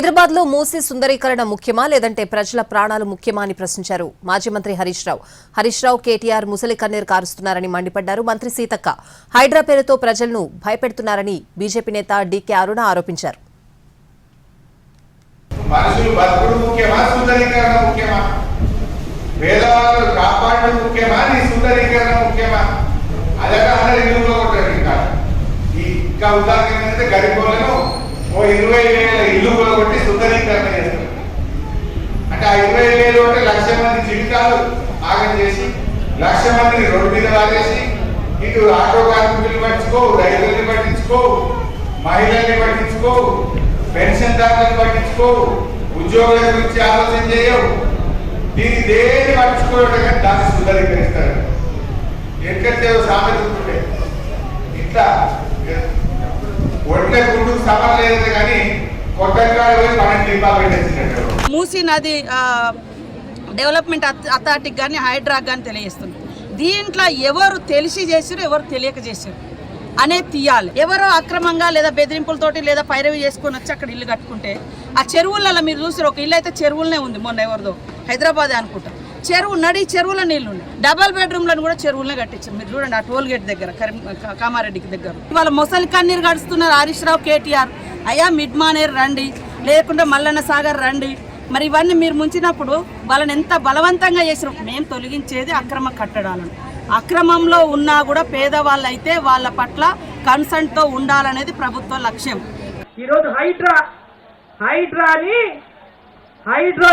హైదరాబాద్ లో మూసీ సుందరీకరణ ముఖ్యమా లేదంటే ప్రజల ప్రాణాలు ముఖ్యమా అని ప్రశ్నించారు మాజీ మంత్రి హరీష్ రావు కేటీఆర్ ముసలి కన్నీరు కారుస్తున్నారని మండిపడ్డారు. మంత్రి సీతక్క హైడ్రా పేరుతో ప్రజలను భయపెడుతున్నారని బీజేపీ నేత డీకే అరుణ ఆరోపించారు. ఓ 20,000 ఇల్లు కొట్టి సుందరీకరణ చేస్తారు. అంటే ఆ 20,000 అంటే 1,00,000 మంది జీవితాలు ఆగం చేసి 1,00,000 మందిని రోడ్డు మీద వాడేసి ఇటు ఆటో కార్మికులు పట్టించుకో, రైతుల్ని పట్టించుకో, మహిళల్ని పట్టించుకో, పెన్షన్దారులను పట్టించుకో, ఉద్యోగుల గురించి ఆలోచన చేయవు. దీన్ని దేని పట్టించుకోవడం కానీ దాన్ని సుందరీకరిస్తారు. ఎక్కడితే సామెత ఉంటుండే ఇట్లా మూసీ నది డెవలప్మెంట్ అథారిటీకి కానీ హైడ్రాక్ కానీ తెలియజేస్తుంది. దీంట్లో ఎవరు తెలిసి చేసారు ఎవరు తెలియక చేశారు అనేది తీయాలి. ఎవరో అక్రమంగా లేదా బెదిరింపులతోటి లేదా పైరవి చేసుకొని వచ్చి అక్కడ ఇల్లు కట్టుకుంటే ఆ చెరువులలో మీరు చూసారు, ఒక ఇల్లు అయితే చెరువులనే ఉంది. మొన్న ఎవరిదో హైదరాబాదే అనుకుంటా, చెరువుల నీళ్లు ఉన్నాయి. డబల్ బెడ్రూమ్లను కూడా చెరువులనే కట్టించారు. మీరు చూడండి ఆ టోల్ గేట్ దగ్గర కామారెడ్డికి దగ్గర ఇవాళ మొసలి కన్నీరు గడుస్తున్నారు హరీష్ రావు కేటీఆర్. అయ్యా మిడ్ మానేరు రండి, లేకుంటే మల్లన్న సాగర్ రండి. మరి ఇవన్నీ మీరు ముంచినప్పుడు వాళ్ళని ఎంత బలవంతంగా చేసినాం. మేము తొలగించేది అక్రమ కట్టడాలను. అక్రమంలో ఉన్నా కూడా పేదవాళ్ళు అయితే వాళ్ళ పట్ల కన్సర్న్తో ఉండాలనేది ప్రభుత్వ లక్ష్యం. ఈరోజు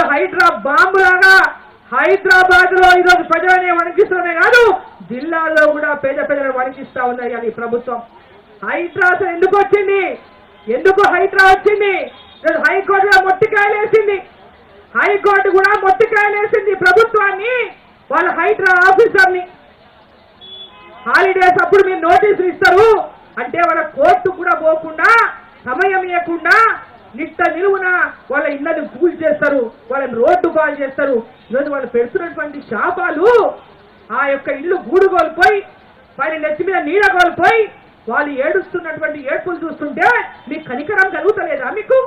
హైడ్రా బాంబులాగా హైదరాబాద్ లో ఈరోజు ప్రజలనే వణికిస్తూనే కాదు, జిల్లాల్లో కూడా పేదలను వణికిస్తా ఉన్నాయి అని ప్రభుత్వం. హైడ్రా ఎందుకు వచ్చింది? ఎందుకు హైడ్రా వచ్చింది? హైకోర్టులో మొట్టికాయలేసింది. హైకోర్టు కూడా మొట్టికాయలేసింది ప్రభుత్వాన్ని, వాళ్ళ హైడ్రా ఆఫీసర్ని. హాలిడేస్ అప్పుడు మీరు నోటీసులు ఇస్తారు అంటే వాళ్ళ కోర్టు కూడా పోకుండా, సమయం ఇవ్వకుండా నిట్ట నిలువున వాళ్ళ ఇళ్ళని పూజ చేస్తారు, వాళ్ళని రోడ్డు పాలు చేస్తారు. ఈరోజు వాళ్ళు పెడుతున్నటువంటి శాపాలు, ఆ యొక్క ఇల్లు గూడు కోల్పోయి పైన నెత్తి మీద నీడ కోల్పోయి వాళ్ళు ఏడుస్తున్నటువంటి ఏడ్పులు చూస్తుంటే మీకు కనికరం కలుగుతలేదా? మీకు